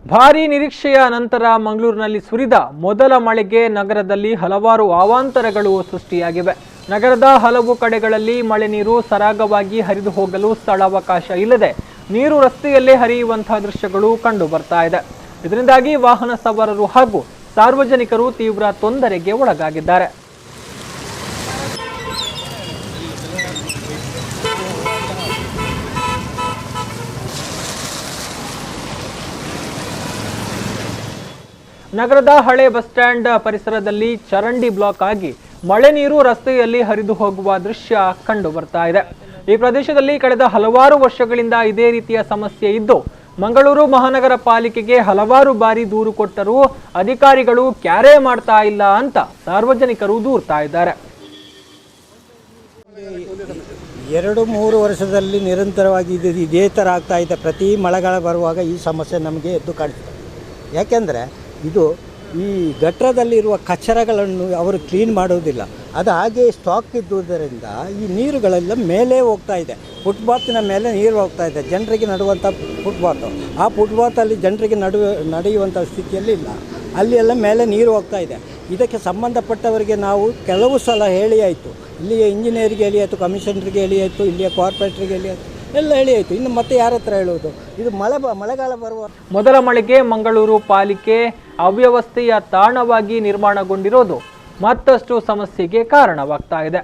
ಭಾರೀ ನಿರೀಕ್ಷೆಯ ನಂತರ ಮಂಗಳೂರಿನಲ್ಲಿ ಸುರಿದ ಮೊದಲ ಮಳೆಗೆ ನಗರದಲ್ಲಿ ಹಲವಾರು ಅವಾಂತರಗಳು ಸೃಷ್ಟಿಯಾಗಿವೆ. ನಗರದ ಹಲವು ಕಡೆಗಳಲ್ಲಿ ಮಳೆ ನೀರು ಸರಾಗವಾಗಿ ಹರಿದು ಹೋಗಲು ಸ್ಥಳಾವಕಾಶ ಇಲ್ಲದೆ ನೀರು ರಸ್ತೆಯಲ್ಲೇ ಹರಿಯುವಂತಹ ದೃಶ್ಯಗಳು ಕಂಡು ಬರ್ತಾ ಇದೆ. ಇದರಿಂದಾಗಿ ವಾಹನ ಸವಾರರು ಹಾಗೂ ಸಾರ್ವಜನಿಕರು ತೀವ್ರ ತೊಂದರೆಗೆ ಒಳಗಾಗಿದ್ದಾರೆ. ನಗರದ ಹಳೆ ಬಸ್ ಸ್ಟ್ಯಾಂಡ್ ಪರಿಸರದಲ್ಲಿ ಚರಂಡಿ ಬ್ಲಾಕ್ ಆಗಿ ಮಳೆ ನೀರು ರಸ್ತೆಯಲ್ಲಿ ಹರಿದು ಹೋಗುವ ದೃಶ್ಯ ಕಂಡು ಬರ್ತಾ ಇದೆ. ಈ ಪ್ರದೇಶದಲ್ಲಿ ಕಳೆದ ಹಲವಾರು ವರ್ಷಗಳಿಂದ ಇದೇ ರೀತಿಯ ಸಮಸ್ಯೆ ಇದ್ದು ಮಂಗಳೂರು ಮಹಾನಗರ ಪಾಲಿಕೆಗೆ ಹಲವಾರು ಬಾರಿ ದೂರು ಕೊಟ್ಟರೂ ಅಧಿಕಾರಿಗಳು ಕ್ಯಾರೆ ಮಾಡ್ತಾ ಇಲ್ಲ ಅಂತ ಸಾರ್ವಜನಿಕರು ದೂರ್ತಾ ಇದ್ದಾರೆ. 2-3 ವರ್ಷದಲ್ಲಿ ನಿರಂತರವಾಗಿ ಇದೇ ಥರ ಆಗ್ತಾ ಇದೆ. ಪ್ರತಿ ಮಳೆಗಾಲ ಬರುವಾಗ ಈ ಸಮಸ್ಯೆ ನಮಗೆ ಎದ್ದು ಕಾಡ್ತದೆ. ಯಾಕೆಂದರೆ ಇದು ಈ ಗಟ್ರದಲ್ಲಿರುವ ಕಚರಗಳನ್ನು ಅವರು ಕ್ಲೀನ್ ಮಾಡೋದಿಲ್ಲ. ಅದು ಹಾಗೆ ಸ್ಟಾಕ್ ಇದ್ದುದರಿಂದ ಈ ನೀರುಗಳೆಲ್ಲ ಮೇಲೆ ಹೋಗ್ತಾ ಇದೆ. ಫುಟ್ಪಾತಿನ ಮೇಲೆ ನೀರು ಹೋಗ್ತಾ ಇದೆ. ಜನರಿಗೆ ನಡುವಂಥ ಫುಟ್ಪಾತು, ಆ ಫುಟ್ಪಾತಲ್ಲಿ ಜನರಿಗೆ ನಡೆಯುವಂಥ ಸ್ಥಿತಿಯಲ್ಲಿ ಇಲ್ಲ. ಅಲ್ಲಿ ಎಲ್ಲ ಮೇಲೆ ನೀರು ಹೋಗ್ತಾ ಇದೆ. ಇದಕ್ಕೆ ಸಂಬಂಧಪಟ್ಟವರಿಗೆ ನಾವು ಕೆಲವು ಸಲ ಹೇಳಿ ಆಯಿತು. ಇಲ್ಲಿಯ ಇಂಜಿನಿಯರಿಗೆ ಹೇಳಿ ಆಯಿತು, ಕಮಿಷನರಿಗೆ ಹೇಳಿ ಆಯಿತು, ಇಲ್ಲಿಯ ಕಾರ್ಪೊರೇಟ್ರಿಗೆ ಹೇಳಿ ಆಯಿತು, ಎಲ್ಲ ಹೇಳಿ ಆಯಿತು. ಇನ್ನು ಮತ್ತೆ ಯಾರ ಹತ್ರ ಹೇಳುವುದು? ಇದು ಮಳೆಗಾಲ ಬರುವ ಮೊದಲ ಮಳೆಗೆ ಮಂಗಳೂರು ಪಾಲಿಕೆ ಅವ್ಯವಸ್ಥೆಯ ತಾಣವಾಗಿ ನಿರ್ಮಾಣಗೊಂಡಿರೋದು ಮತ್ತಷ್ಟು ಸಮಸ್ಯೆಗೆ ಕಾರಣವಾಗ್ತಾ ಇದೆ.